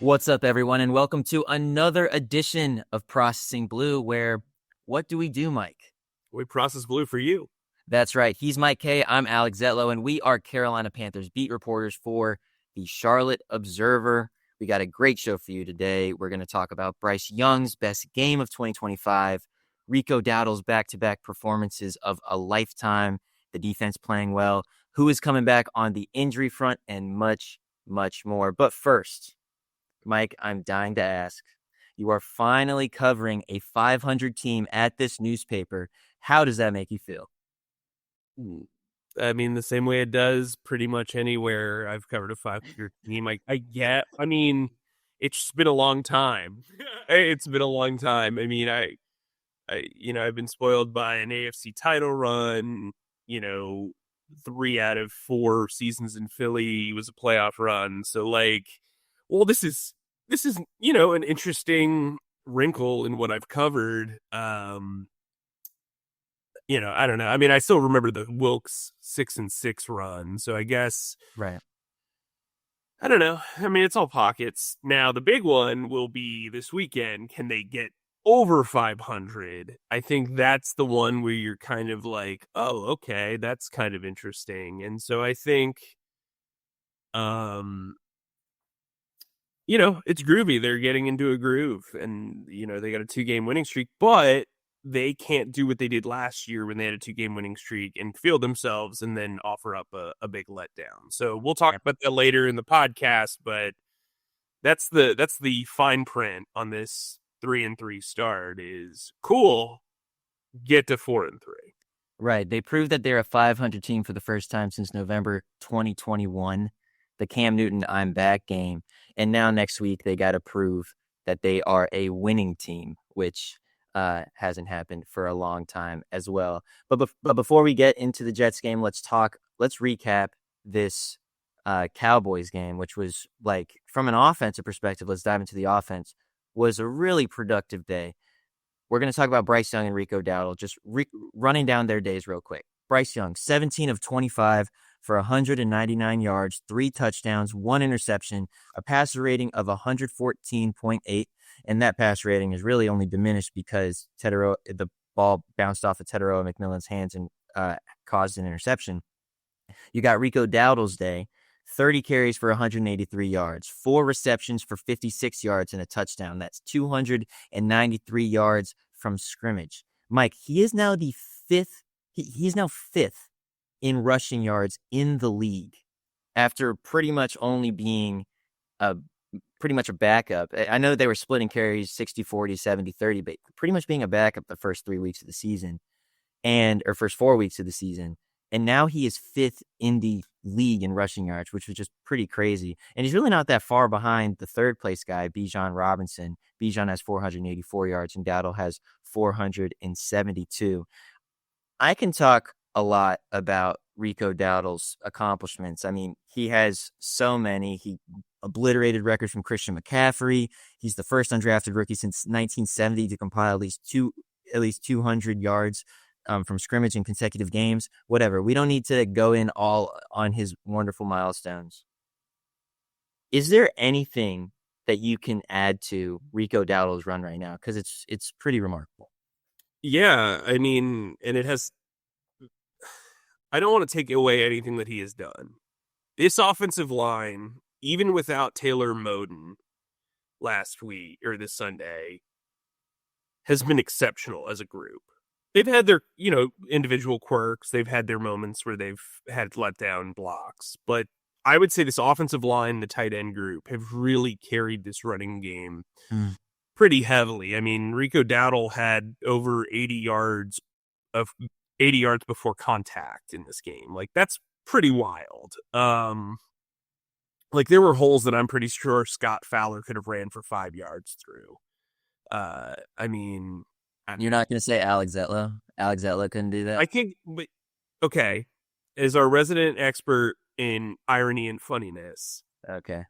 What's up, everyone, and welcome to another edition of Processing Blue, where what do we do, Mike? We process blue for you. That's right. He's Mike K. I'm Alex Zetlow, and we are Carolina Panthers beat reporters for the Charlotte Observer. We got a great show for you today. We're going to talk about Bryce Young's best game of 2025, Rico Dowdle's back-to-back performances of a lifetime, the defense playing well, who is coming back on the injury front, and much, much more. But first, Mike, I'm dying to ask. You are finally covering a 500 team at this newspaper. How does that make you feel? I mean, the same way it does pretty much anywhere I've covered a 500 team. I mean, it's been a long time. It's been a long time. I mean, I've been spoiled by an AFC title run. 3 out of 4 seasons in Philly was a playoff run. So, this is an interesting wrinkle in what I've covered. I don't know. I mean, I still remember the Wilkes 6-6 run. So I guess, right. I don't know. I mean, it's all pockets. Now, the big one will be this weekend. Can they get over 500? I think that's the one where you're kind of like, oh, okay, that's kind of interesting. And so I think, it's groovy. They're getting into a groove, and, they got a 2-game winning streak, but they can't do what they did last year when they had a 2-game winning streak and feel themselves and then offer up a big letdown. So we'll talk about that later in the podcast, but that's the fine print on this 3-3 start is cool. Get to 4-3. Right. They proved that they're a 500 team for the first time since November 2021, the Cam Newton I'm back game. And now next week they got to prove that they are a winning team, which hasn't happened for a long time as well. But before we get into the Jets game, let's recap this Cowboys game, which was, like, from an offensive perspective, let's dive into the offense, was a really productive day. We're going to talk about Bryce Young and Rico Dowdle, just running down their days real quick. Bryce Young, 17 of 25 for 199 yards, 3 touchdowns, 1 interception, a passer rating of 114.8. And that pass rating is really only diminished because the ball bounced off of Teteroa McMillan's hands and caused an interception. You got Rico Dowdle's day, 30 carries for 183 yards, 4 receptions for 56 yards and a touchdown. That's 293 yards from scrimmage. Mike, he is now the 5th. He's now 5th in rushing yards in the league after pretty much only being pretty much a backup. I know they were splitting carries 60-40, 70-30, but pretty much being a backup the first 3 weeks of the season or first 4 weeks of the season. And now he is 5th in the league in rushing yards, which was just pretty crazy. And he's really not that far behind the 3rd place guy, Bijan Robinson. Bijan has 484 yards and Dowdle has 472. I can talk a lot about Rico Dowdle's accomplishments. I mean, he has so many. He obliterated records from Christian McCaffrey. He's the first undrafted rookie since 1970 to compile at least 200 yards from scrimmage in consecutive games. Whatever. We don't need to go in all on his wonderful milestones. Is there anything that you can add to Rico Dowdle's run right now? Because it's pretty remarkable. Yeah, I mean, and it has. I don't want to take away anything that he has done. This offensive line, even without Taylor Moden last week or this Sunday, has been exceptional as a group. They've had their, individual quirks. They've had their moments where they've had letdown blocks. But I would say this offensive line, the tight end group, have really carried this running game pretty heavily. I mean, Rico Dowdle had over 80 yards before contact in this game. Like, that's pretty wild. There were holes that I'm pretty sure Scott Fowler could have ran for 5 yards through. I mean, you're not going to say Alex Zetlow? Alex Zetlow couldn't do that? I think, but okay, as our resident expert in irony and funniness, okay,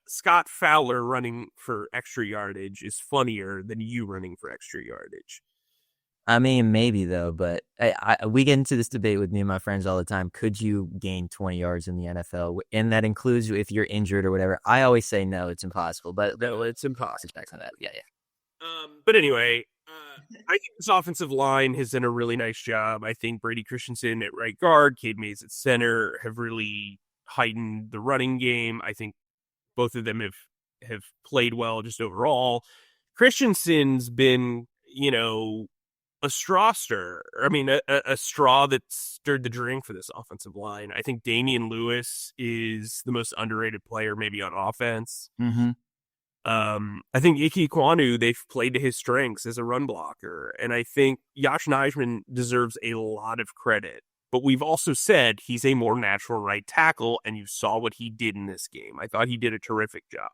Scott Fowler running for extra yardage is funnier than you running for extra yardage. I mean, maybe though, but we get into this debate with me and my friends all the time. Could you gain 20 yards in the NFL? And that includes if you're injured or whatever. I always say no, it's impossible. But No, it's impossible. respects on that. Yeah, yeah. But anyway, I think this offensive line has done a really nice job. I think Brady Christensen at right guard, Cade Mays at center have really heightened the running game. I think both of them have played well just overall. Christensen's been, a straw stirrer. I mean, a straw that stirred the drink for this offensive line. I think Damian Lewis is the most underrated player maybe on offense. Mm-hmm. I think Ike Kwanu, they've played to his strengths as a run blocker. And I think Yash Nijman deserves a lot of credit. But we've also said he's a more natural right tackle, and you saw what he did in this game. I thought he did a terrific job.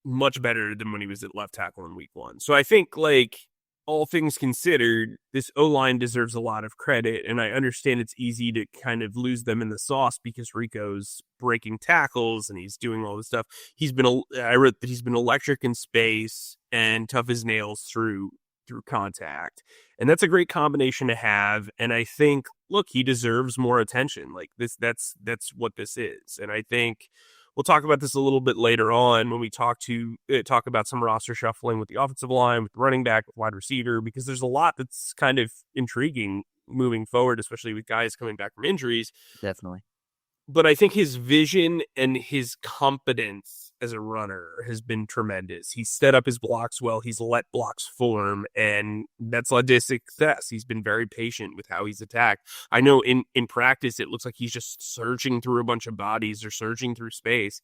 Much better than when he was at left tackle in week 1. So I think, all things considered, this O-line deserves a lot of credit, and I understand it's easy to kind of lose them in the sauce because Rico's breaking tackles and he's doing all this stuff. I wrote that he's been electric in space and tough as nails through contact, and that's a great combination to have. And I think, look, he deserves more attention. That's what this is, and I think we'll talk about this a little bit later on when we talk about some roster shuffling with the offensive line, with running back, with wide receiver, because there's a lot that's kind of intriguing moving forward, especially with guys coming back from injuries. Definitely. But I think his vision and his competence as a runner has been tremendous. He's set up his blocks well. He's let blocks form, and that's led to success. He's been very patient with how he's attacked. I know in practice, it looks like he's just surging through a bunch of bodies or surging through space.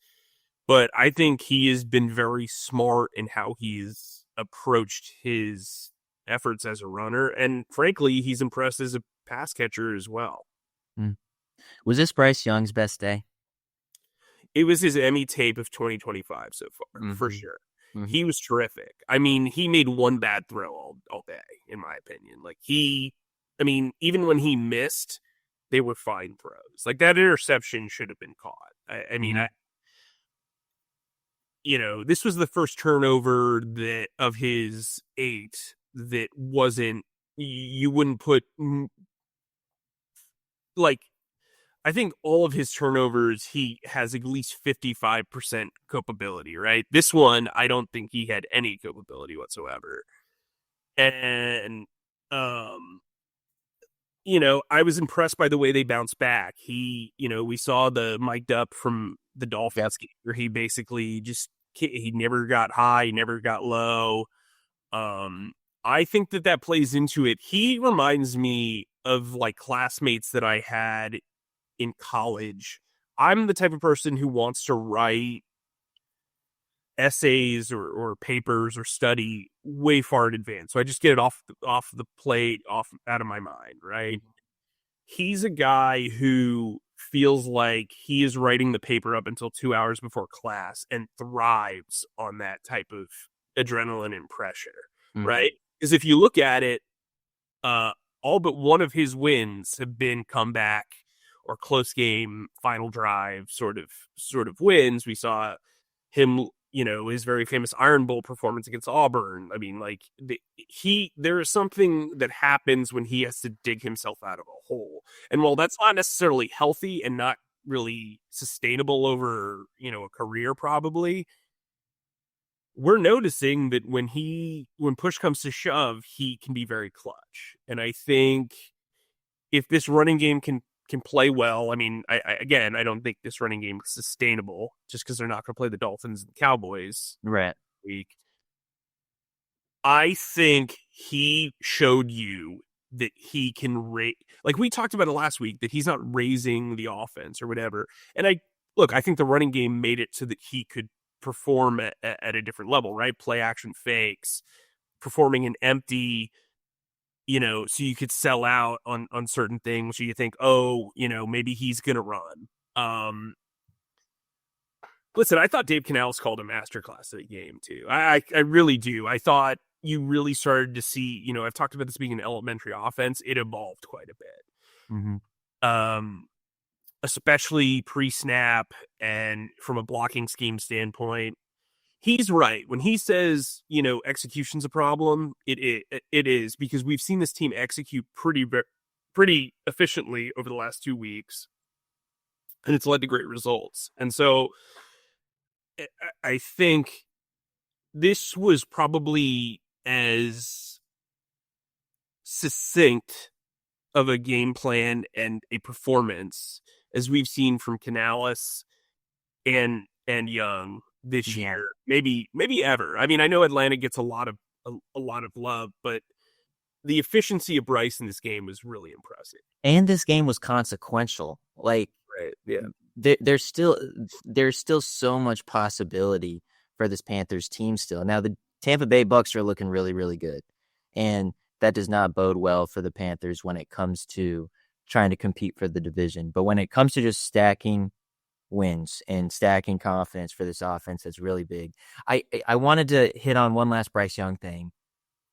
But I think he has been very smart in how he's approached his efforts as a runner. And frankly, he's impressed as a pass catcher as well. Was this Bryce Young's best day? It was his Emmy tape of 2025 so far, for sure. Mm-hmm. He was terrific. I mean, he made one bad throw all day, in my opinion. Even when he missed, they were fine throws. That interception should have been caught. This was the first turnover of his 8 that wasn't, you wouldn't put, I think all of his turnovers, he has at least 55% culpability, right? This one, I don't think he had any culpability whatsoever. And, I was impressed by the way they bounced back. We saw the mic'd up from the Dolphins game where he basically he never got high, he never got low. I think that plays into it. He reminds me of classmates that I had in college. I'm the type of person who wants to write essays or papers or study way far in advance. So I just get it off the plate, out of my mind, right? He's a guy who feels like he is writing the paper up until 2 hours before class and thrives on that type of adrenaline and pressure, right? Because if you look at it, all but one of his wins have been comeback or close game, final drive sort of wins. We saw him, his very famous Iron Bowl performance against Auburn. I mean, there is something that happens when he has to dig himself out of a hole. And while that's not necessarily healthy and not really sustainable over, a career probably, we're noticing that when push comes to shove, he can be very clutch. And I think if this running game can play well. I mean, I don't think this running game is sustainable just because they're not going to play the Dolphins and the Cowboys week. I think he showed you that he can we talked about it last week, that he's not raising the offense or whatever. And I think the running game made it so that he could perform at a different level, right? Play action fakes, performing an empty, so you could sell out on certain things. So you think, maybe he's going to run. Listen, I thought Dave Canales called a masterclass of the game too. I really do. I thought you really started to see, I've talked about this being an elementary offense. It evolved quite a bit. Especially pre-snap and from a blocking scheme standpoint. he's right when he says, execution's a problem. It is, because we've seen this team execute pretty efficiently over the last 2 weeks, and it's led to great results. And so I think this was probably as succinct of a game plan and a performance as we've seen from Canales and Young this year, maybe ever. I mean, I know Atlanta gets a lot of love, but the efficiency of Bryce in this game was really impressive. And this game was consequential. Like, right, yeah. There's still so much possibility for this Panthers team still. Now the Tampa Bay Bucks are looking really, really good, and that does not bode well for the Panthers when it comes to trying to compete for the division. But when it comes to just stacking wins and stacking confidence for this offense, that's really big. I wanted to hit on one last Bryce Young thing.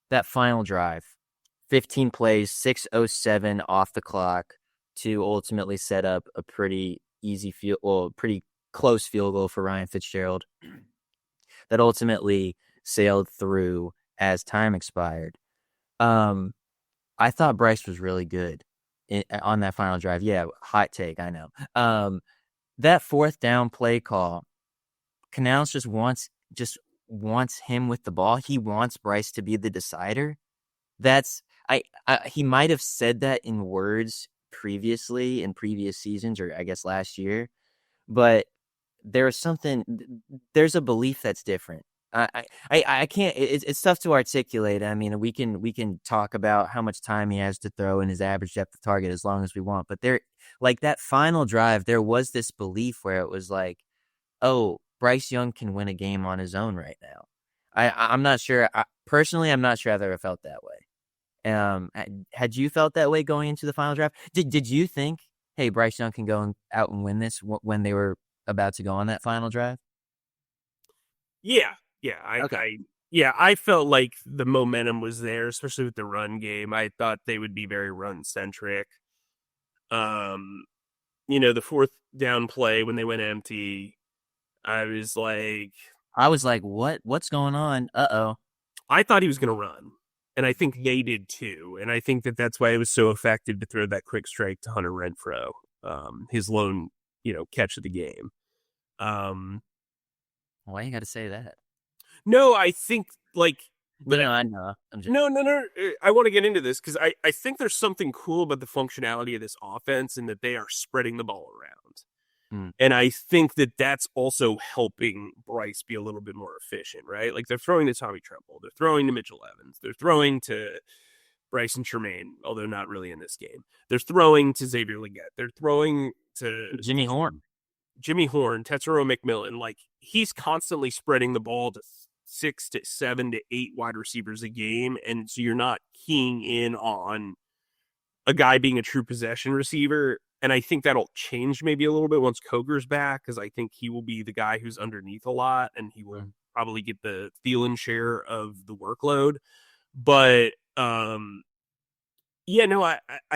That final drive, 15 plays, 6:07 off the clock to ultimately set up a pretty pretty close field goal for Ryan Fitzgerald that ultimately sailed through as time expired. I thought Bryce was really good on that final drive. Yeah, hot take, I know. That fourth down play call, Canales just wants him with the ball. He wants Bryce to be the decider. He might have said that in words previously in previous seasons, or I guess last year, but there's a belief that's different. I can't. It's tough to articulate. I mean, we can talk about how much time he has to throw and his average depth of target as long as we want, but like that final drive, there was this belief where it was like, oh, Bryce Young can win a game on his own right now. I'm not sure. Personally, I'm not sure I've ever felt that way. Had you felt that way going into the final draft? Did you think, hey, Bryce Young can go out and win this when they were about to go on that final drive? Yeah. I felt like the momentum was there, especially with the run game. I thought they would be very run centric. The fourth down play when they went empty, I was like, what's going on? Uh-oh. I thought he was going to run, and I think they did too. And I think that's why it was so effective to throw that quick strike to Hunter Renfrow, his lone, catch of the game. Why you got to say that? No, I think I know. No. I want to get into this because I think there's something cool about the functionality of this offense and that they are spreading the ball around. And I think that's also helping Bryce be a little bit more efficient, right? Like they're throwing to Tommy Tremble, they're throwing to Mitchell Evans, they're throwing to Bryson Tremaine, although not really in this game. They're throwing to Xavier Legette. They're throwing to Jimmy Horn, Tetsuo McMillan. Like he's constantly spreading the ball to 6 to 7 to 8 wide receivers a game, and so you're not keying in on a guy being a true possession receiver. And I think that'll change maybe a little bit once Coker's back, because I think he will be the guy who's underneath a lot, and he will probably get the Thielen share of the workload. But I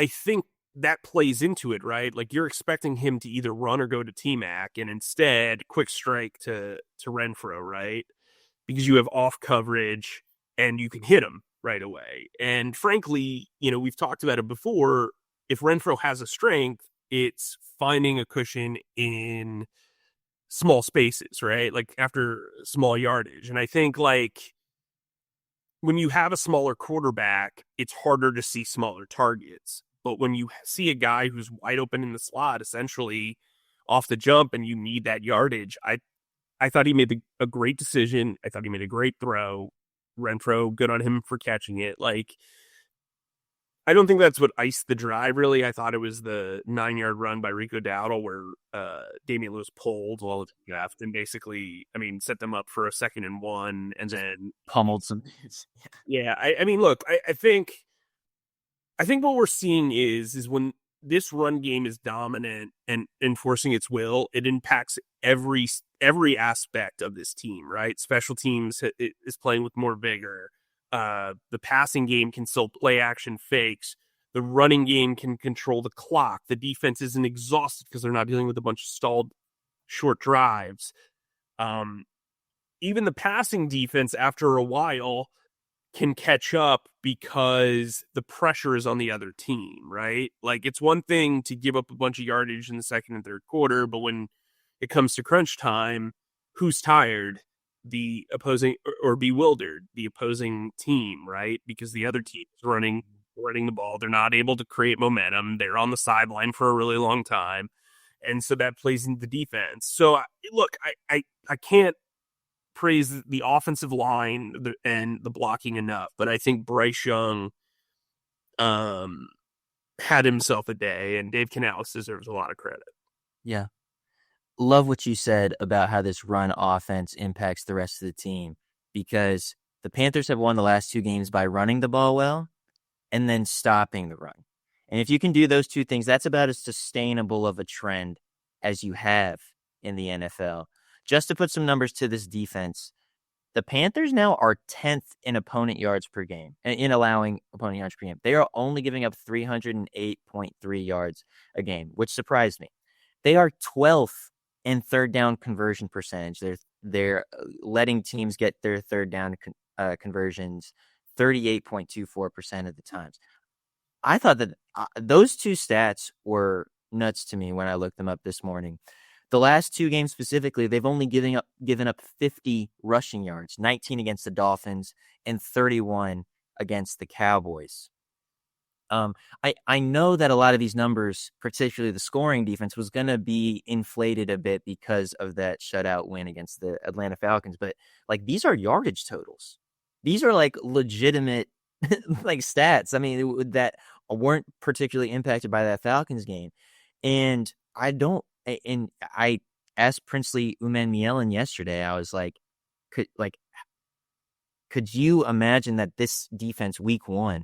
think that plays into it, right? Like you're expecting him to either run or go to T-Mac, and instead quick strike to Renfrow, right? Because you have off coverage and you can hit him right away. And frankly, we've talked about it before. If Renfrow has a strength, it's finding a cushion in small spaces, right? Like after small yardage. And I think like when you have a smaller quarterback, it's harder to see smaller targets. But when you see a guy who's wide open in the slot, essentially off the jump, and you need that yardage, I thought he made a great decision. I thought he made a great throw. Renfrow, good on him for catching it. Like, I don't think that's what iced the drive, really. I thought it was the 9-yard run by Rico Dowdle where Damian Lewis pulled while it left and basically, set them up for a 2nd and 1 and then pummeled some. Yeah, look, I think what we're seeing is when this run game is dominant and enforcing its will, it impacts every aspect of this team, right? Special teams is playing with more vigor. The passing game can still play action fakes. The running game can control the clock. The defense isn't exhausted because they're not dealing with a bunch of stalled short drives. even the passing defense after a while can catch up because the pressure is on the other team, right? Like, it's one thing to give up a bunch of yardage in the second and third quarter, but when it comes to crunch time, who's tired? The opposing, or bewildered, the opposing team, right? Because the other team is running the ball. They're not able to create momentum. They're on the sideline for a really long time. And so that plays into the defense. So look, I can't praise the offensive line and the blocking enough, but I think Bryce Young had himself a day, and Dave Canales deserves a lot of credit. Yeah. Love what you said about how this run offense impacts the rest of the team, because the Panthers have won the last 2 games by running the ball well and then stopping the run. And if you can do those 2 things, that's about as sustainable of a trend as you have in the NFL. Just to put some numbers to this defense, the Panthers now are 10th in opponent yards per game, in allowing opponent yards per game. They are only giving up 308.3 yards a game, which surprised me. They are 12th in third down conversion percentage. They're letting teams get their third down conversions 38.24% of the times. I thought that those 2 stats were nuts to me when I looked them up this morning. The last 2 games specifically, they've only given up 50 rushing yards, 19 against the Dolphins and 31 against the Cowboys. I know that a lot of these numbers, particularly the scoring defense, was going to be inflated a bit because of that shutout win against the Atlanta Falcons. But like, these are yardage totals. These are like legitimate like stats. I mean, that weren't particularly impacted by that Falcons game. And I asked Princely Umanmielen yesterday, I was like, could you imagine that this defense week 1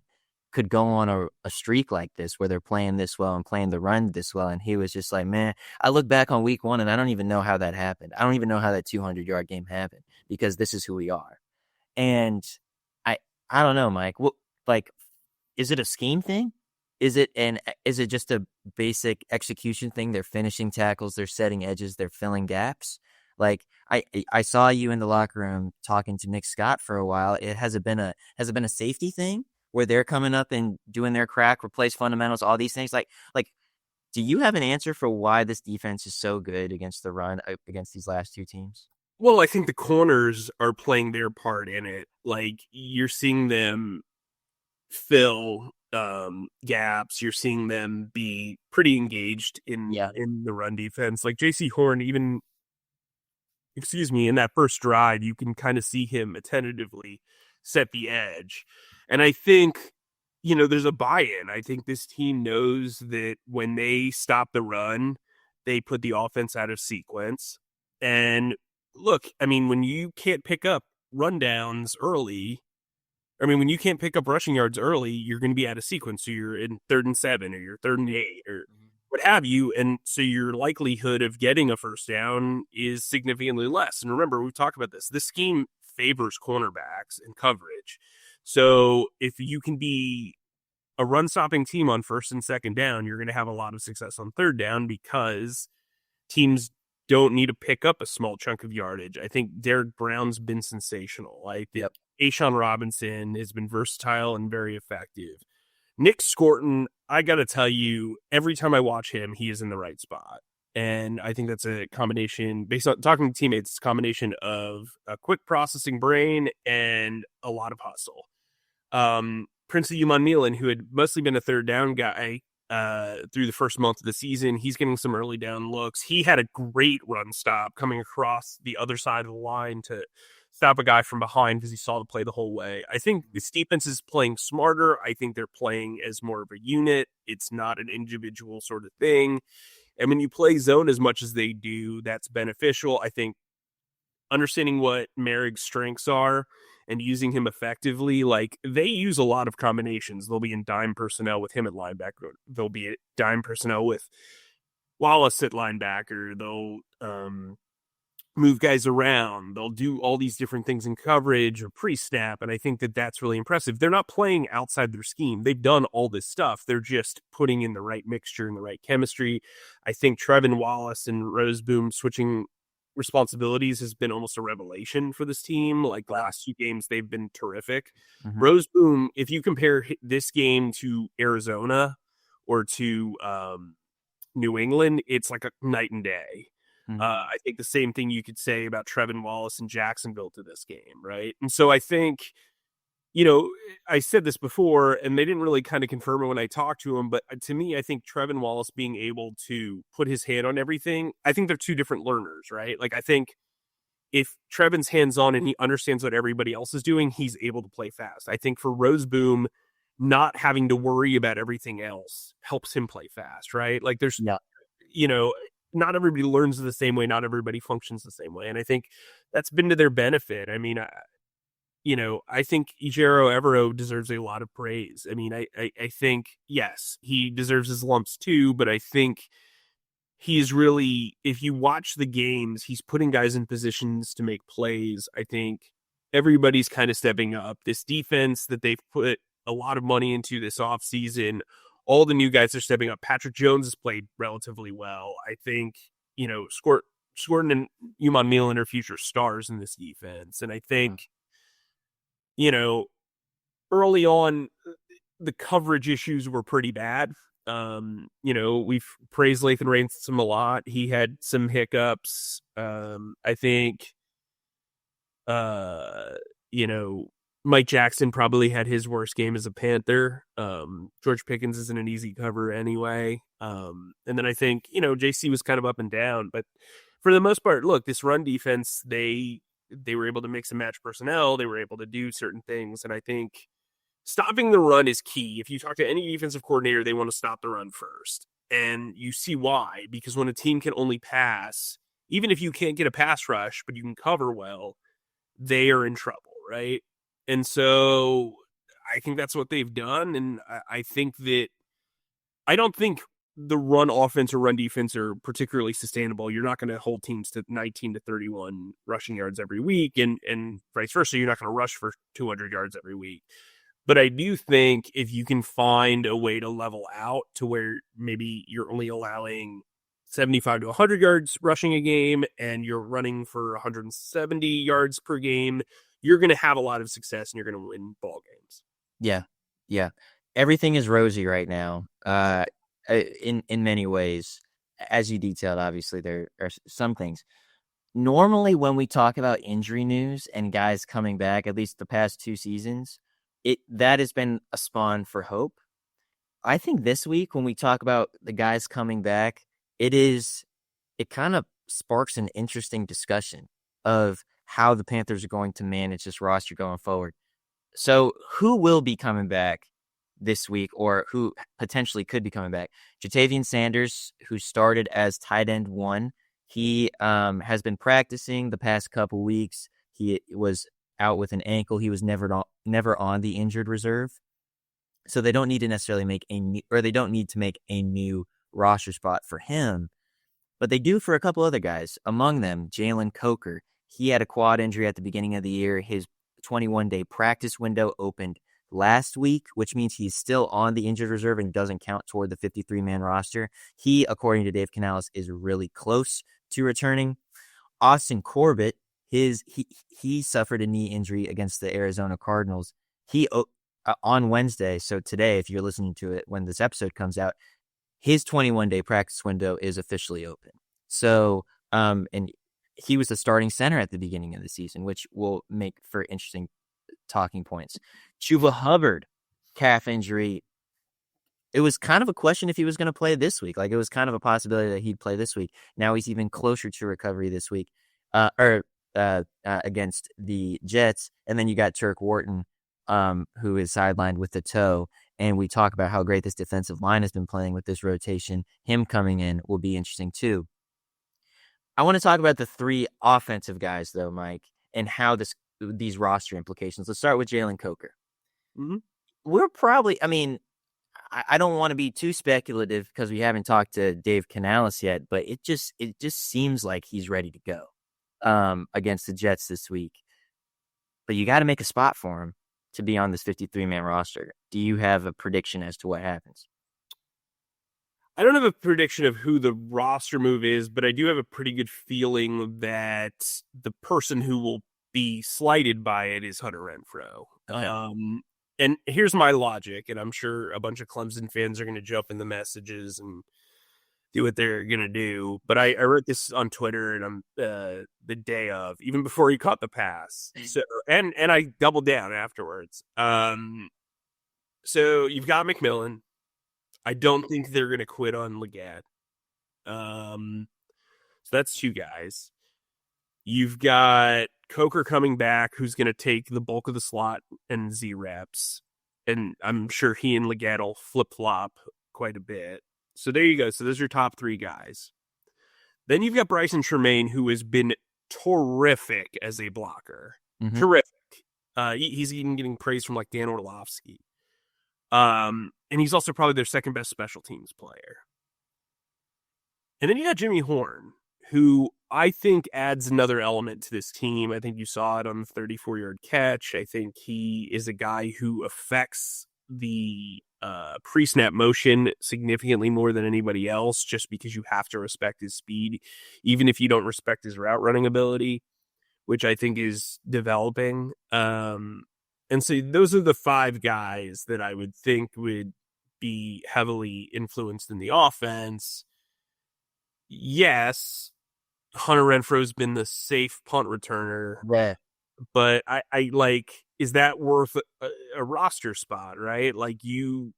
could go on a streak like this where they're playing this well and playing the run this well? And he was just like, man, I look back on week 1 and I don't even know how that happened. I don't even know how that 200-yard game happened, because this is who we are. And I don't know, Mike. What, like, is it a scheme thing? Is it just a basic execution thing? They're finishing tackles, they're setting edges, they're filling gaps. Like, I saw you in the locker room talking to Nick Scott for a while. Has it been a safety thing where they're coming up and doing their crack, replace fundamentals, all these things? Like, do you have an answer for why this defense is so good against the run against these last 2 teams? Well, I think the corners are playing their part in it. Like, you're seeing them fill gaps. You're seeing them be pretty engaged in the run defense. Like, J.C. Horn, even, in that first drive, you can kind of see him tentatively set the edge. And I think, there's a buy-in. I think this team knows that when they stop the run, they put the offense out of sequence. And look, I mean, when you can't pick up rundowns early, when you can't pick up rushing yards early, you're going to be out of sequence. So you're in 3rd and 7, or you're 3rd and 8, or what have you. And so your likelihood of getting a first down is significantly less. And remember, we've talked about this. This scheme favors cornerbacks and coverage. So if you can be a run-stopping team on 1st and 2nd down, you're going to have a lot of success on 3rd down, because teams don't need to pick up a small chunk of yardage. I think Derek Brown's been sensational. I think A'Shawn Robinson has been versatile and very effective. Nick Scorton, I got to tell you, every time I watch him, he is in the right spot. And I think that's a combination, based on talking to teammates, it's a combination of a quick processing brain and a lot of hustle. Princely Umanmielen, who had mostly been a 3rd down guy through the first month of the season, he's getting some early down looks. He had a great run stop coming across the other side of the line to stop a guy from behind, because he saw the play the whole way. I think this defense is playing smarter. I think they're playing as more of a unit. It's not an individual sort of thing. And when you play zone as much as they do, that's beneficial. I think understanding what Merrick's strengths are and using him effectively, like, they use a lot of combinations. They'll be in dime personnel with him at linebacker. They'll be at dime personnel with Wallace at linebacker. They'll move guys around. They'll do all these different things in coverage or pre-snap, and I think that that's really impressive. They're not playing outside their scheme. They've done all this stuff. They're just putting in the right mixture and the right chemistry. I think Trevin Wallace and Roseboom switching responsibilities has been almost a revelation for this team. Like the last 2 games, they've been terrific. Mm-hmm. Rose Boom, if you compare this game to Arizona or to New England, it's like a night and day. Mm-hmm. I think the same thing you could say about Trevin Wallace and Jacksonville to this game, right? And so I think, I said this before, and they didn't really kind of confirm it when I talked to him, but to me, I think Trevin Wallace being able to put his hand on everything, I think they're two different learners, right? Like, I think if Trevin's hands-on and he understands what everybody else is doing, he's able to play fast. I think for Rose Boom, not having to worry about everything else helps him play fast, right? Like, there's, Yeah. not everybody learns the same way, not everybody functions the same way, and I think that's been to their benefit. I mean, I think Ejiro Evero deserves a lot of praise. I mean, I think, yes, he deserves his lumps too, but I think he's really, if you watch the games, he's putting guys in positions to make plays. I think everybody's kind of stepping up. This defense that they've put a lot of money into this offseason, all the new guys are stepping up. Patrick Jones has played relatively well. I think, Scorton and Uman Milan are future stars in this defense. And I think, early on, the coverage issues were pretty bad. We've praised Lathan Ransom a lot. He had some hiccups. I think, Mike Jackson probably had his worst game as a Panther. George Pickens isn't an easy cover anyway. And then I think, JC was kind of up and down, but for the most part, look, this run defense, they were able to mix and match personnel. They were able to do certain things. And I think stopping the run is key. If you talk to any defensive coordinator, they want to stop the run first. And you see why, because when a team can only pass, even if you can't get a pass rush, but you can cover well, they are in trouble, right? And so I think that's what they've done. And I think that I don't think the run offense or run defense are particularly sustainable. You're not going to hold teams to 19 to 31 rushing yards every week, and vice versa. You're not going to rush for 200 yards every week. But I do think if you can find a way to level out to where maybe you're only allowing 75 to 100 yards rushing a game and you're running for 170 yards per game, you're going to have a lot of success and you're going to win ball games. Yeah. Yeah. Everything is rosy right now. In many ways, as you detailed, obviously there are some things. Normally when we talk about injury news and guys coming back, at least the past 2 seasons, that has been a spawn for hope. I think this week when we talk about the guys coming back, it kind of sparks an interesting discussion of how the Panthers are going to manage this roster going forward. So who will be coming back this week, or who potentially could be coming back? Jatavian Sanders, who started as tight end 1, he has been practicing the past couple weeks. He was out with an ankle. He was never on the injured reserve. So they don't need to necessarily make they don't need to make a new roster spot for him, but they do for a couple other guys. Among them, Jalen Coker. He had a quad injury at the beginning of the year. His 21-day practice window opened last week, which means he's still on the injured reserve and doesn't count toward the 53-man roster. He, according to Dave Canales, is really close to returning. Austin Corbett, he suffered a knee injury against the Arizona Cardinals. He on Wednesday, so today, if you're listening to it when this episode comes out, his 21-day practice window is officially open. So, and he was the starting center at the beginning of the season, which will make for interesting talking points. Chuba Hubbard, calf injury. It was kind of a question if he was going to play this week. Like, it was kind of a possibility that he'd play this week. Now he's even closer to recovery this week, against the Jets. And then you got Turk Wharton, who is sidelined with the toe. And we talk about how great this defensive line has been playing with this rotation. Him coming in will be interesting too. I want to talk about the 3 offensive guys, though, Mike, and how these roster implications. Let's start with Jalen Coker. Mm-hmm. We're probably, I don't want to be too speculative because we haven't talked to Dave Canales yet, but it just seems like he's ready to go against the Jets this week. But you got to make a spot for him to be on this 53-man roster. Do you have a prediction as to what happens? I don't have a prediction of who the roster move is, but I do have a pretty good feeling that the person who will be slighted by it is Hunter Renfrow. Oh, yeah. And here's my logic, and I'm sure a bunch of Clemson fans are going to jump in the messages and do what they're going to do. But I wrote this on Twitter, and I'm the day of, even before he caught the pass. So and I doubled down afterwards. So you've got McMillan. I don't think they're going to quit on Leggett. So that's two guys. You've got Coker coming back, who's going to take the bulk of the slot and Z reps. And I'm sure he and Leggett will flip-flop quite a bit. So there you go. So those are your top three guys. Then you've got Bryce and Tremaine, who has been terrific as a blocker. Mm-hmm. Terrific. He's even getting praise from like Dan Orlovsky. And he's also probably their second best special teams player. And then you got Jimmy Horn, who I think adds another element to this team. I think you saw it on the 34-yard catch. I think he is a guy who affects the pre-snap motion significantly more than anybody else, just because you have to respect his speed, even if you don't respect his route running ability, which I think is developing. And so those are the five guys that I would think would be heavily influenced in the offense. Yes, Hunter Renfro's been the safe punt returner. Yeah. But I like, is that worth a roster spot, right? Like you're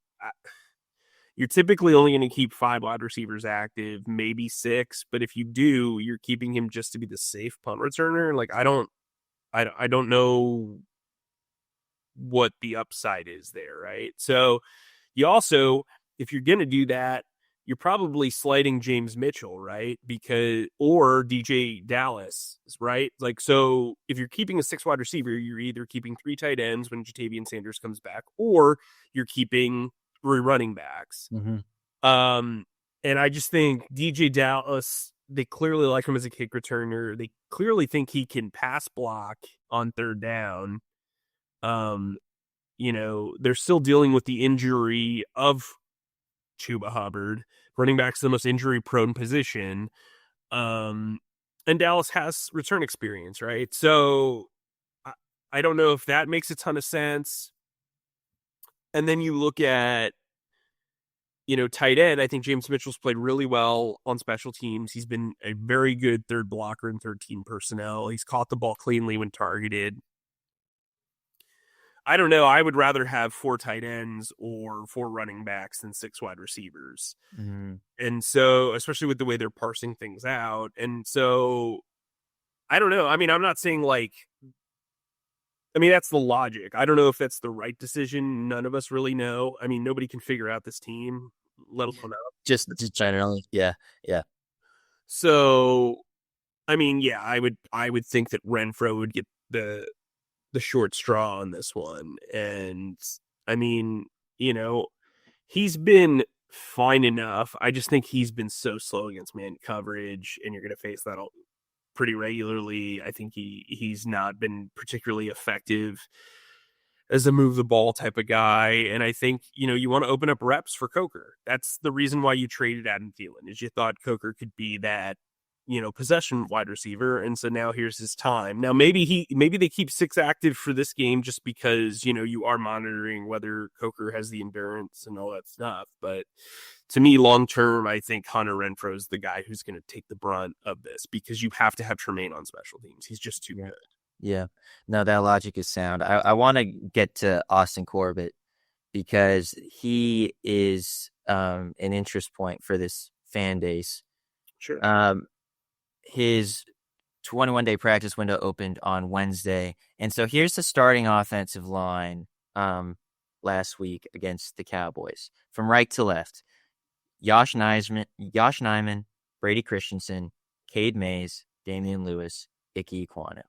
typically only going to keep 5 wide receivers active, maybe 6. But if you do, you're keeping him just to be the safe punt returner. Like I don't know what the upside is there, right? So you also, if you're going to do that, you're probably slighting James Mitchell, right? Or DJ Dallas, right? Like, so if you're keeping a 6 wide receiver, you're either keeping 3 tight ends when Jatavian Sanders comes back, or you're keeping 3 running backs. Mm-hmm. And I just think DJ Dallas, they clearly like him as a kick returner. They clearly think he can pass block on third down. They're still dealing with the injury of Chuba Hubbard. Running back's the most injury-prone position. And Dallas has return experience, right? So I don't know if that makes a ton of sense. And then you look at, tight end. I think James Mitchell's played really well on special teams. He's been a very good third blocker and third team personnel. He's caught the ball cleanly when targeted. I don't know. I would rather have 4 tight ends or 4 running backs than 6 wide receivers. Mm-hmm. And so, especially with the way they're parsing things out. And so, I don't know. I mean, I'm not saying that's the logic. I don't know if that's the right decision. None of us really know. I mean, nobody can figure out this team, let alone out. Just generally. Yeah. Yeah. So, I mean, yeah, I would think that Renfrow would get the short straw on this one. And I mean, he's been fine enough. I just think he's been so slow against man coverage, and you're going to face that pretty regularly. I think he's not been particularly effective as a move the ball type of guy. And I think, you want to open up reps for Coker. That's the reason why you traded Adam Thielen, is you thought Coker could be that, possession wide receiver. And so now here's his time. Now, maybe they keep 6 active for this game just because, you are monitoring whether Coker has the endurance and all that stuff. But to me, long-term, I think Hunter Renfrow is the guy who's going to take the brunt of this, because you have to have Tremaine on special teams. He's just too good. Yeah. No, that logic is sound. I want to get to Austin Corbett, because he is an interest point for this fan base. Sure. His 21-day practice window opened on Wednesday. And so here's the starting offensive line last week against the Cowboys. From right to left, Josh Nijman, Brady Christensen, Cade Mays, Damian Lewis, Ike Ekwonu.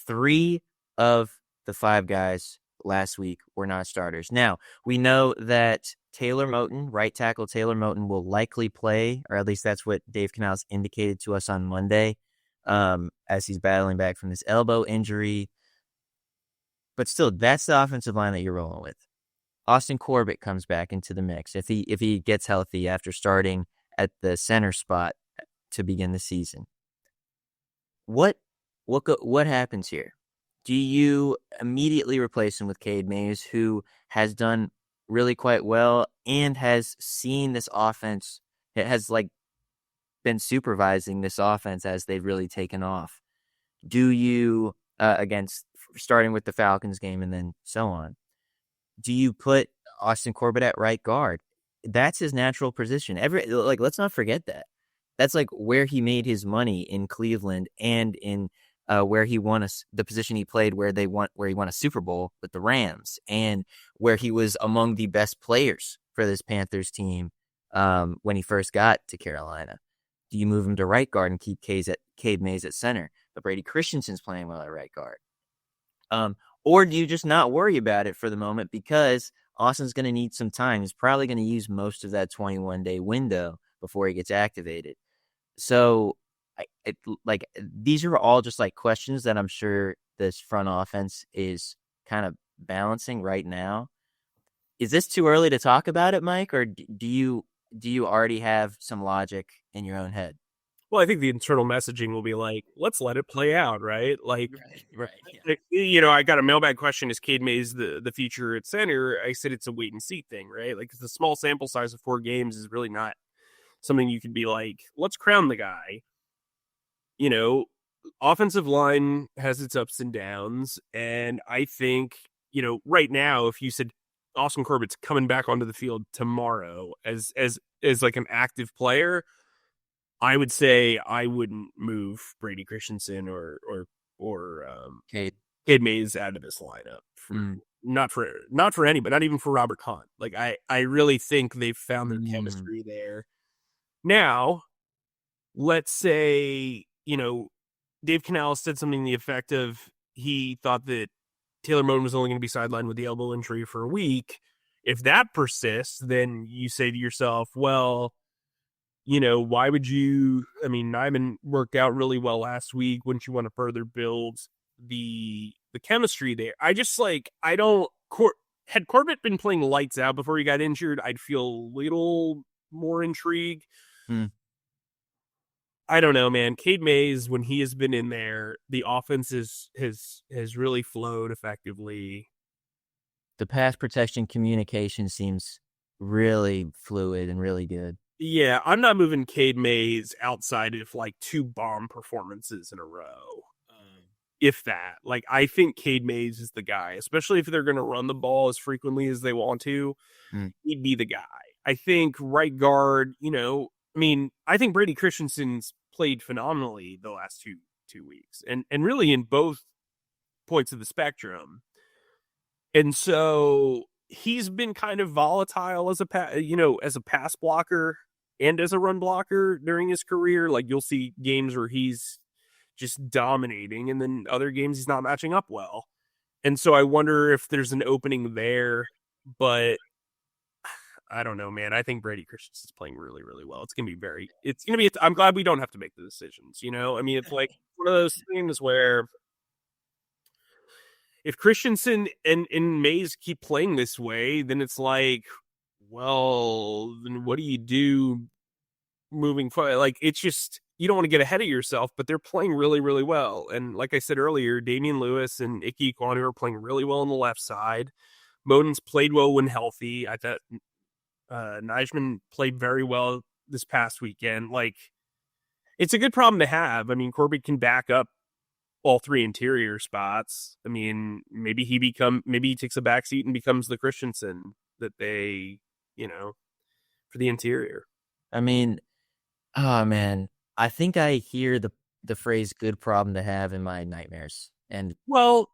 3 of the 5 guys last week were not starters. Now, we know that Taylor Moton, right tackle Taylor Moton, will likely play, or at least that's what Dave Canales indicated to us on Monday, as he's battling back from this elbow injury. But still, that's the offensive line that you're rolling with. Austin Corbett comes back into the mix if he gets healthy after starting at the center spot to begin the season. What happens here? Do you immediately replace him with Cade Mays, who has done really quite well and has seen this offense? It has been supervising this offense as they've really taken off. Do you against starting with the Falcons game and then so on? Do you put Austin Corbett at right guard? That's his natural position. Let's not forget that. That's where he made his money in Cleveland and in where he won the position he played where he won a Super Bowl with the Rams and where he was among the best players for this Panthers team when he first got to Carolina. Do you move him to right guard and keep Cade Mays at center? But Brady Christensen's playing well at right guard. Or do you just not worry about it for the moment because Austin's going to need some time? He's probably going to use most of that 21-day window before he gets activated. So, these are all just questions that I'm sure this front offense is kind of balancing right now. Is this too early to talk about it, Mike, or do you already have some logic in your own head? Well, I think the internal messaging will be let's let it play out, right? Right. Yeah. I got a mailbag question: is Cade Mays the future at center? I said it's a wait and see thing, right? The small sample size of 4 games is really not something you could be let's crown the guy. Offensive line has its ups and downs, and I think right now, if you said Austin Corbett's coming back onto the field tomorrow as an active player, I would say I wouldn't move Brady Christensen or Cade Mays out of this lineup. Not for anybody, not even for Robert Hunt. I really think they've found their chemistry there. Now, let's say, Dave Canales said something to the effect of he thought that Taylor Moton was only going to be sidelined with the elbow injury for a week. If that persists, then you say to yourself, well, why would you? I mean, Nyman worked out really well last week. Wouldn't you want to further build the chemistry there? I just I don't. Had Corbett been playing lights out before he got injured, I'd feel a little more intrigued. I don't know, man. Cade Mays, when he has been in there, the offense has really flowed effectively. The pass protection communication seems really fluid and really good. Yeah, I'm not moving Cade Mays outside of 2 bomb performances in a row. If that. I think Cade Mays is the guy, especially if they're going to run the ball as frequently as they want to. He'd be the guy. I think right guard, I think Brady Christensen's played phenomenally the last two weeks and really in both points of the spectrum. And so he's been kind of volatile as a pass blocker and as a run blocker during his career. You'll see games where he's just dominating and then other games he's not matching up well. And so I wonder if there's an opening there, but I don't know, man. I think Brady Christensen's playing really, really well. I'm glad we don't have to make the decisions, it's one of those things where if Christensen and Mays keep playing this way, then it's well, then what do you do moving forward? It's just, you don't want to get ahead of yourself, but they're playing really, really well. And like I said earlier, Damian Lewis and Ike Ekwonu are playing really well on the left side. Moton's played well when healthy. I thought Nijman played very well this past weekend. It's a good problem to have. I mean, Corbett can back up all 3 interior spots. I mean, maybe he takes a backseat and becomes the Christensen that they, for the interior. I mean, oh man, I think I hear the phrase "good problem to have" in my nightmares. And I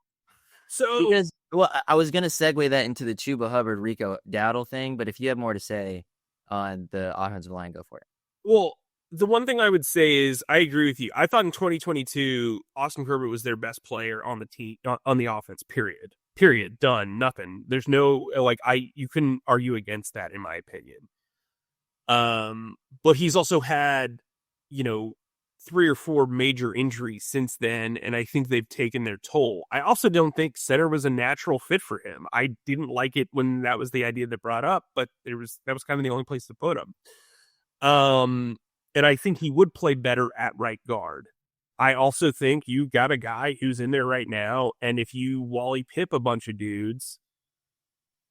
was gonna segue that into the Chuba Hubbard Rico Dowdle thing, but if you have more to say on the offensive line, go for it. Well, the one thing I would say is I agree with you. I thought in 2022, Austin Corbett was their best player on the team, on the offense, period, done, nothing. There's no, you couldn't argue against that in my opinion. But he's also had, 3 or 4 major injuries since then, and I think they've taken their toll. I also don't think center was a natural fit for him. I didn't like it when that was the idea that brought up, but that was kind of the only place to put him. And I think he would play better at right guard. I also think you got a guy who's in there right now, and if you Wally Pip a bunch of dudes,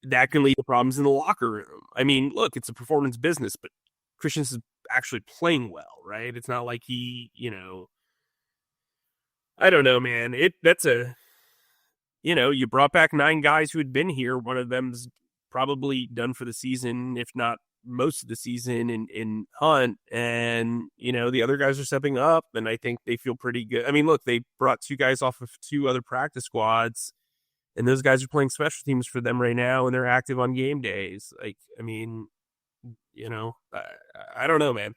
that can lead to problems in the locker room. I mean, look, it's a performance business, but Christensen's actually playing well, right? It's not like he, I don't know, man. You brought back 9 guys who had been here. One of them's probably done for the season, if not most of the season in Hunt, and the other guys are stepping up, and I think they feel pretty good. I mean, look, they brought 2 guys off of 2 other practice squads, and those guys are playing special teams for them right now, and they're active on game days. Like, I mean, I don't know, man.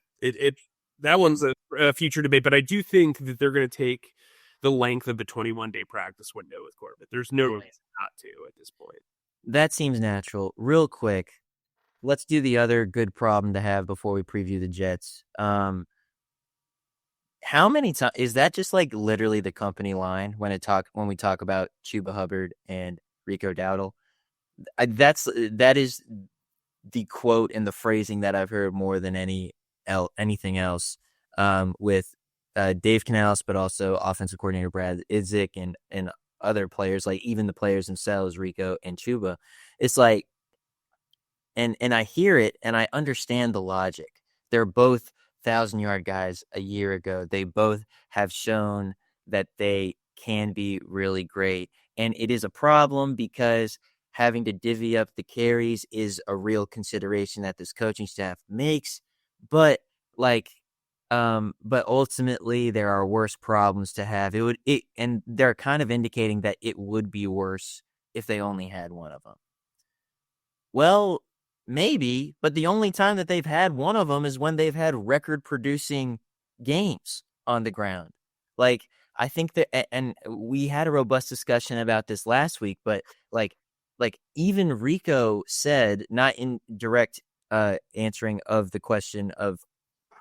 That one's a future debate, but I do think that they're going to take the length of the 21-day practice window with Corbett. There's no reason not to at this point. That seems natural. Real quick, let's do the other good problem to have before we preview the Jets. How many times is that just like literally the company line when we talk about Chuba Hubbard and Rico Dowdle? That is the quote and the phrasing that I've heard more than anything else with Dave Canales, but also offensive coordinator Brad Idzik and other players, like even the players themselves, Rico and Chuba. It's like, and I hear it and I understand the logic. They're both 1,000-yard guys a year ago. They both have shown that they can be really great. And it is a problem because having to divvy up the carries is a real consideration that this coaching staff makes. But but ultimately there are worse problems to have. And they're kind of indicating that it would be worse if they only had one of them. Well, maybe, but the only time that they've had one of them is when they've had record-producing games on the ground. Like, I think that, and we had a robust discussion about this last week, but like even Rico said, not in direct answering of the question of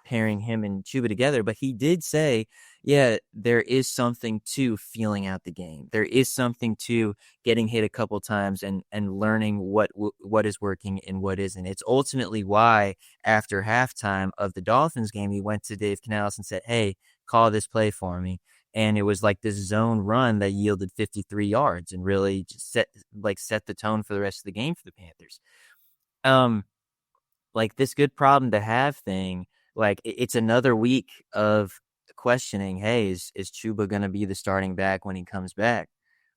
pairing him and Chuba together, but he did say, yeah, there is something to feeling out the game. There is something to getting hit a couple times and learning what is working and what isn't. It's ultimately why after halftime of the Dolphins game, he went to Dave Canales and said, hey, call this play for me. And it was like this zone run that yielded 53 yards and really just set the tone for the rest of the game for the Panthers. Like this good problem to have thing, like it's another week of questioning, hey, is Chuba going to be the starting back when he comes back?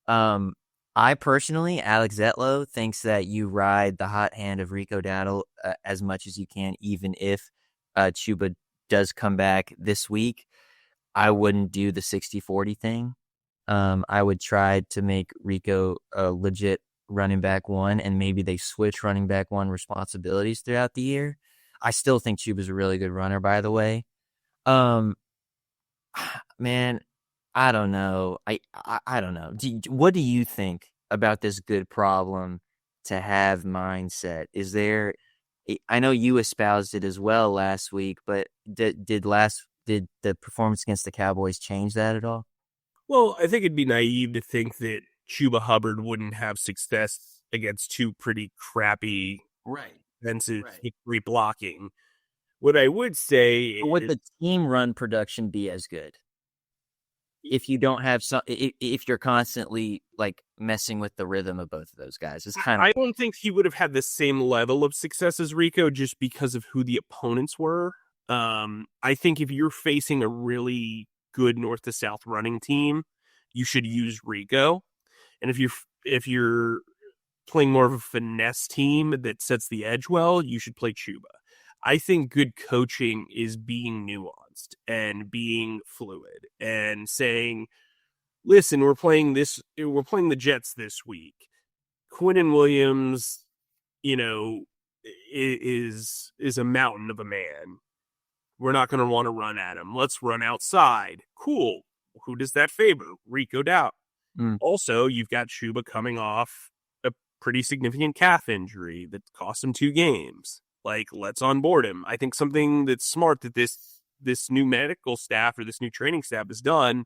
I personally, Alex Zetlow, thinks that you ride the hot hand of Rico Dowdle as much as you can, even if Chuba does come back this week. I wouldn't do the 60-40 thing. I would try to make Rico a legit running back one, and maybe they switch running back one responsibilities throughout the year. I still think Chuba's a really good runner, by the way. Man, I don't know. I don't know. What do you think about this good problem to have mindset? Is there? I know you espoused it as well last week, but did the performance against the Cowboys change that at all? Well, I think it'd be naive to think that Chuba Hubbard wouldn't have success against 2 pretty crappy defensive blocking. What I would say would the team run production be as good if you don't have if you're constantly like messing with the rhythm of both of those guys? It's kind of, I don't think he would have had the same level of success as Rico just because of who the opponents were. I think if you're facing a really good north to south running team, you should use Rico. And if you're playing more of a finesse team that sets the edge well, you should play Chuba. I think good coaching is being nuanced and being fluid and saying, listen, we're playing the Jets this week. Quinnen Williams, is a mountain of a man. We're not going to want to run at him. Let's run outside. Cool. Who does that favor? Rico Dowdle. Also, you've got Chuba coming off a pretty significant calf injury that cost him 2 games. Like, let's onboard him. I think something that's smart that this new medical staff or this new training staff has done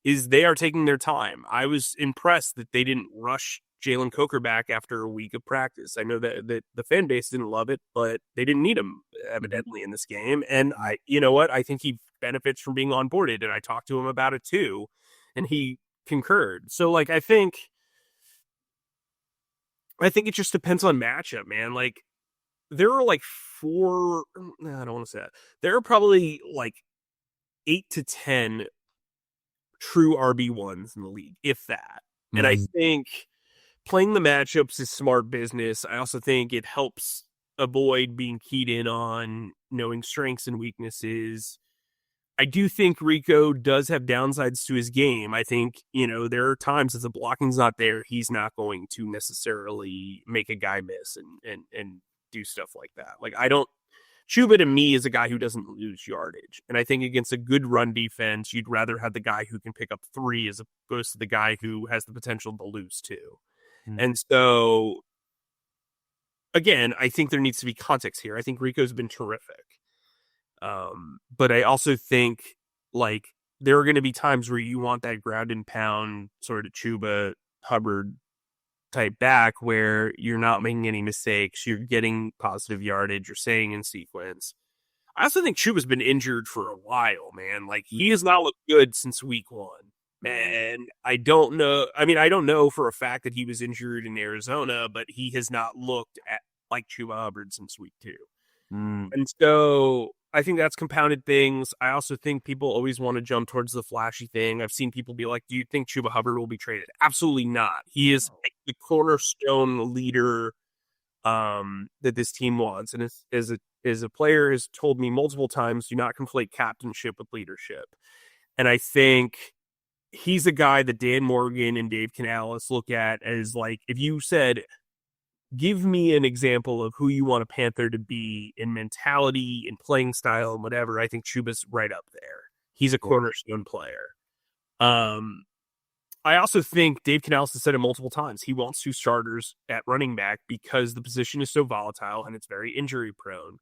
is they are taking their time. I was impressed that they didn't rush Jalen Coker back after a week of practice. I know that the fan base didn't love it, but they didn't need him evidently in this game. And you know what? I think he benefits from being onboarded, and I talked to him about it too, and he concurred. So like, I think it just depends on matchup, man. Like, there are like four. No, I don't want to say that. There are probably like 8 to 10 true RB1s in the league, if that. Mm-hmm. And I think playing the matchups is smart business. I also think it helps avoid being keyed in on knowing strengths and weaknesses. I do think Rico does have downsides to his game. I think, there are times if the blocking's not there, he's not going to necessarily make a guy miss and do stuff like that. Like, Chuba to me is a guy who doesn't lose yardage. And I think against a good run defense, you'd rather have the guy who can pick up 3 as opposed to the guy who has the potential to lose 2. Mm-hmm. And so, again, I think there needs to be context here. I think Rico's been terrific. But I also think, like, there are going to be times where you want that ground and pound sort of Chuba Hubbard type back where you're not making any mistakes, you're getting positive yardage, you're staying in sequence. I also think Chuba's been injured for a while, man. Like, he has not looked good since week 1. Man, I don't know. I mean, I don't know for a fact that he was injured in Arizona, but he has not looked like Chuba Hubbard since week 2. And so I think that's compounded things. I also think people always want to jump towards the flashy thing. I've seen people be like, do you think Chuba Hubbard will be traded? Absolutely not. He is the cornerstone leader that this team wants. And as a player has told me multiple times, do not conflate captainship with leadership. And I think he's a guy that Dan Morgan and Dave Canales look at as, like, if you said, give me an example of who you want a Panther to be in mentality and playing style and whatever, I think Chuba's right up there. He's a cornerstone player. I also think Dave Canales has said it multiple times. He wants 2 starters at running back because the position is so volatile and it's very injury prone.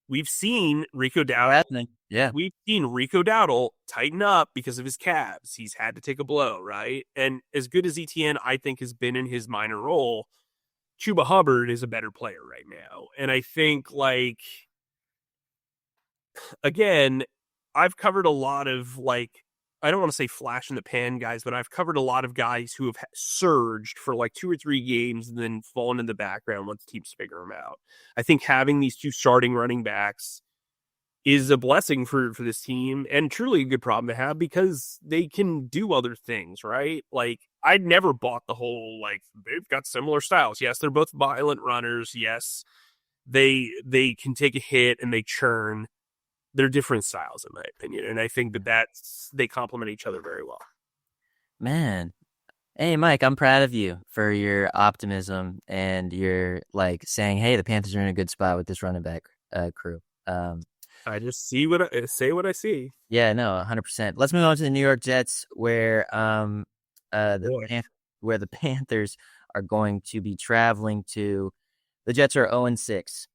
We've seen Rico Dowdle. Yeah. We've seen Rico Dowdle tighten up because of his calves. He's had to take a blow, right? And as good as ETN, I think, has been in his minor role, Chuba Hubbard is a better player right now. And I think, like, again, I've covered a lot of, like, I don't want to say flash in the pan guys, but I've covered a lot of guys who have surged for like 2 or 3 games and then fallen in the background once teams figure them out. I think having these 2 starting running backs is a blessing for this team and truly a good problem to have because they can do other things, right? Like, I'd never bought the whole, like, they've got similar styles. Yes, they're both violent runners. Yes, they can take a hit and they churn. They're different styles, in my opinion, and I think they complement each other very well. Man, hey Mike, I'm proud of you for your optimism and your, like, saying, "Hey, the Panthers are in a good spot with this running back crew." I just say what I see. Yeah, no, 100%. Let's move on to the New York Jets, where the Panthers are going to be traveling to. The Jets are 0-6.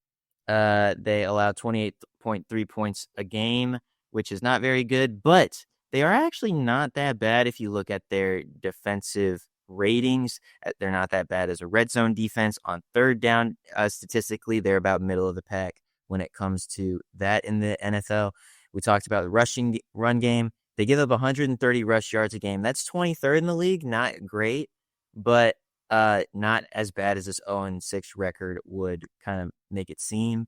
They allow 28.3 points a game, which is not very good, but they are actually not that bad if you look at their defensive ratings. They're not that bad as a red zone defense. On third down, statistically, they're about middle of the pack when it comes to that in the NFL. We talked about the run game. They give up 130 rush yards a game. That's 23rd in the league. Not great, but not as bad as this 0-6 record would kind of make it seem.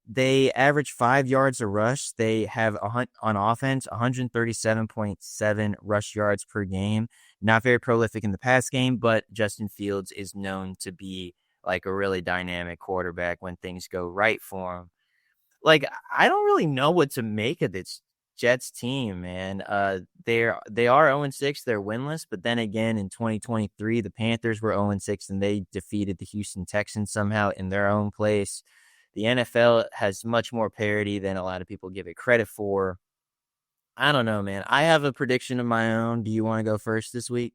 They average 5 yards a rush. They have on offense 137.7 rush yards per game. Not very prolific in the pass game, but Justin Fields is known to be like a really dynamic quarterback when things go right for him. Like, I don't really know what to make of this Jets team, man. They are 0-6. They're winless, but then again, in 2023, the Panthers were 0-6 and they defeated the Houston Texans somehow in their own place. The NFL has much more parity than a lot of people give it credit for. I don't know, man. I have a prediction of my own. Do you want to go first this week?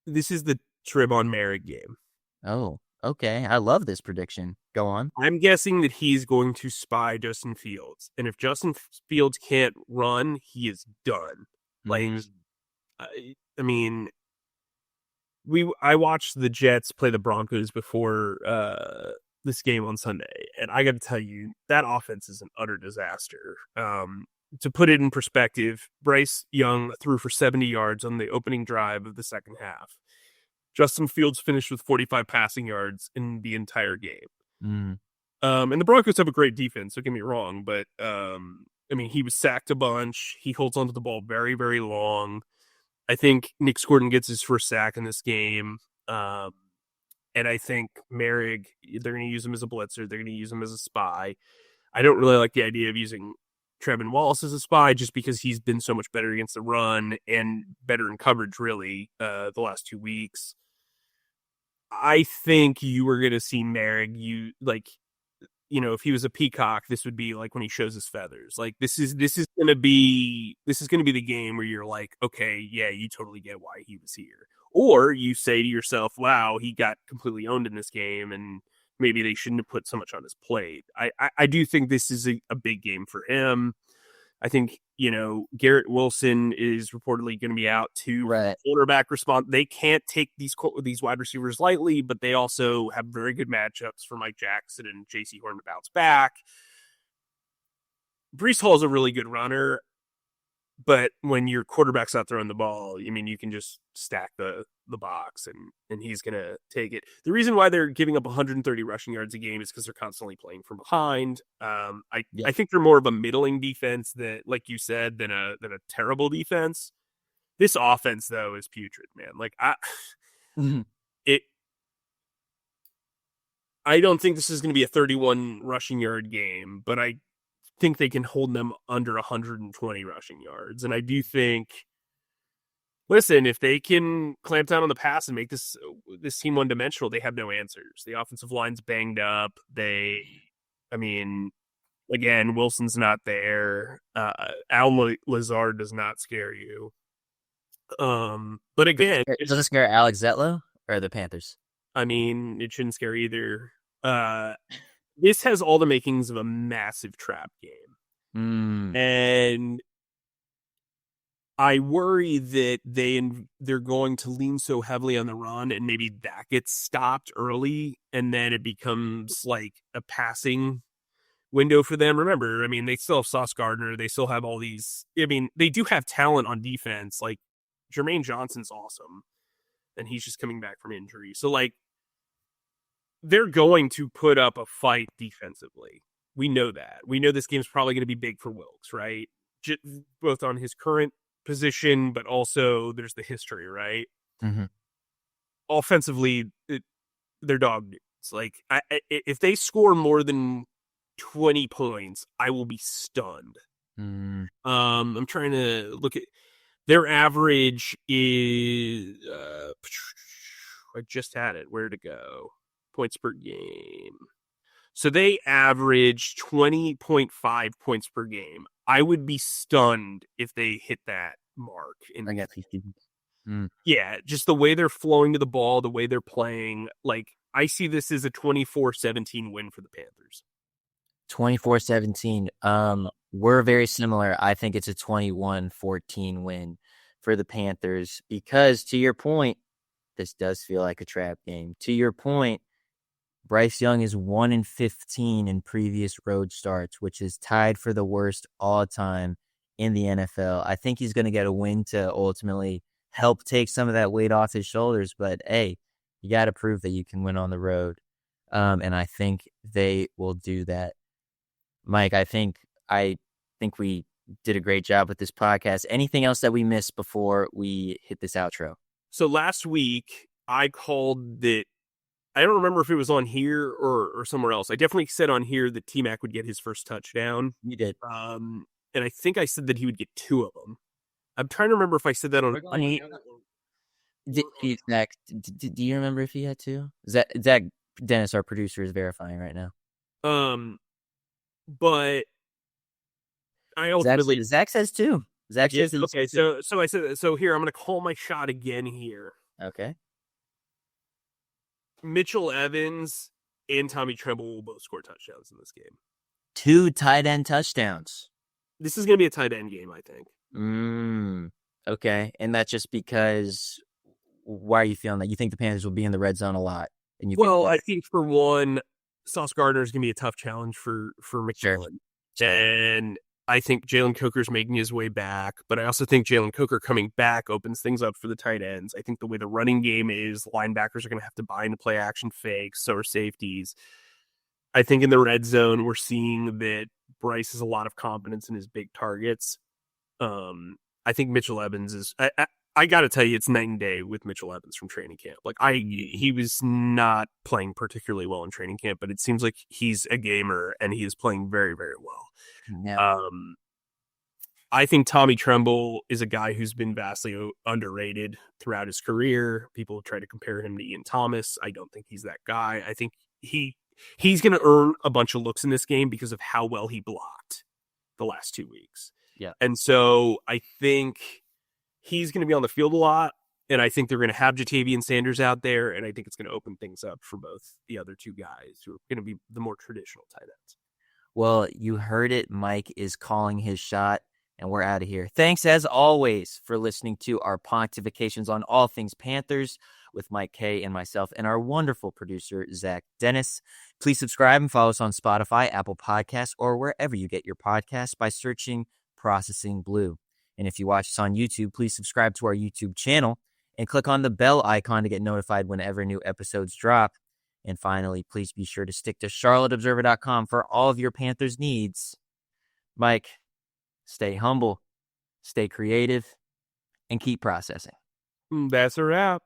This is the Trevon Merrick game. Oh, Okay, I love this prediction. Go on. I'm guessing that he's going to spy Justin Fields. And if Justin Fields can't run, he is done. Like, Mm. I mean, I watched the Jets play the Broncos before this game on Sunday, and I got to tell you, that offense is an utter disaster. To put it in perspective, Bryce Young threw for 70 yards on the opening drive of the second half. Justin Fields finished with 45 passing yards in the entire game. Mm. And the Broncos have a great defense, don't get me wrong, but I mean, he was sacked a bunch. He holds onto the ball very, very long. I think Nick Gordon gets his first sack in this game. And I think Merrick, they're going to use him as a blitzer. They're going to use him as a spy. I don't really like the idea of using Trevin Wallace as a spy just because he's been so much better against the run and better in coverage, really, the last 2 weeks. I think you were going to see Merrick, if he was a peacock, this would be like when he shows his feathers. Like this is going to be the game where you're like, okay, yeah, you totally get why he was here. Or you say to yourself, wow, he got completely owned in this game and maybe they shouldn't have put so much on his plate. I do think this is a big game for him. I think, Garrett Wilson is reportedly going to be out too. Right. Quarterback response. They can't take these wide receivers lightly, but they also have very good matchups for Mike Jackson and J.C. Horn to bounce back. Breece Hall is a really good runner, but when your quarterback's not throwing the ball, I mean, you can just stack the box and he's going to take it. The reason why they're giving up 130 rushing yards a game is because they're constantly playing from behind. I think they're more of a middling defense that, like you said, than a terrible defense. This offense, though, is putrid, man. Like I don't think this is going to be a 31 rushing yard game, but I think they can hold them under 120 rushing yards. And I do think, listen, if they can clamp down on the pass and make this team one-dimensional, they have no answers. The offensive line's banged up. Again, Wilson's not there. Al Lazard does not scare you. But again, Does it scare Alex Zetlow or the Panthers? I mean, it shouldn't scare either. This has all the makings of a massive trap game. And I worry that they're going to lean so heavily on the run and maybe that gets stopped early and then it becomes like a passing window for them. Remember, I mean, they still have Sauce Gardner. They still have all these. I mean, they do have talent on defense. Like Jermaine Johnson's awesome and he's just coming back from injury. So like, they're going to put up a fight defensively. We know that. We know this game's probably going to be big for Wilkes, right? Both on his current position, but also there's the history, right? Mm-hmm. Offensively, they're dog dudes. Like, if they score more than 20 points, I will be stunned. I'm trying to look at their average is. I just had it. Where to go? Points per game. So they average 20.5 points per game. I would be stunned if they hit that mark. Yeah, just the way they're flowing to the ball, the way they're playing. Like, I see this as a 24-17 win for the Panthers. 24-17. We're very similar. I think it's a 21-14 win for the Panthers because, to your point, this does feel like a trap game. To your point, Bryce Young is 1-15 in previous road starts, which is tied for the worst all time in the NFL. I think he's going to get a win to ultimately help take some of that weight off his shoulders. But hey, you got to prove that you can win on the road. And I think they will do that. Mike, I think we did a great job with this podcast. Anything else that we missed before we hit this outro? So last week I called that. I don't remember if it was on here or somewhere else. I definitely said on here that T-Mac would get his first touchdown. You did. And I think I said that he would get 2 of them. I'm trying to remember if I said that on. Zach, do you remember if he had 2? Zach Dennis, our producer, is verifying right now. But I ultimately Zach says 2. Zach says okay. So I said so. Here, I'm going to call my shot again here. Okay. Mitchell Evans and Tommy Tremble will both score touchdowns in this game. 2 tight end touchdowns. This is going to be a tight end game, I think. Okay. And that's just because, why are you feeling that? You think the Panthers will be in the red zone a lot? I think for one, Sauce Gardner is going to be a tough challenge for McMillan. Sure. And I think Jalen Coker's making his way back, but I also think Jalen Coker coming back opens things up for the tight ends. I think the way the running game is, linebackers are going to have to buy into play action fakes, so are safeties. I think in the red zone, we're seeing that Bryce has a lot of confidence in his big targets. I think Mitchell Evans is... I got to tell you, it's night and day with Mitchell Evans from training camp. He was not playing particularly well in training camp, but it seems like he's a gamer and he is playing very, very well. Yeah. I think Tommy Tremble is a guy who's been vastly underrated throughout his career. People try to compare him to Ian Thomas. I don't think he's that guy. I think he's going to earn a bunch of looks in this game because of how well he blocked the last 2 weeks. Yeah. And so I think he's going to be on the field a lot, and I think they're going to have Jatavian Sanders out there, and I think it's going to open things up for both the other two guys who are going to be the more traditional tight ends. Well, you heard it. Mike is calling his shot, and we're out of here. Thanks, as always, for listening to our pontifications on all things Panthers with Mike K and myself and our wonderful producer, Zach Dennis. Please subscribe and follow us on Spotify, Apple Podcasts, or wherever you get your podcasts by searching Processing Blue. And if you watch us on YouTube, please subscribe to our YouTube channel and click on the bell icon to get notified whenever new episodes drop. And finally, please be sure to stick to charlotteobserver.com for all of your Panthers needs. Mike, stay humble, stay creative, and keep processing. That's a wrap.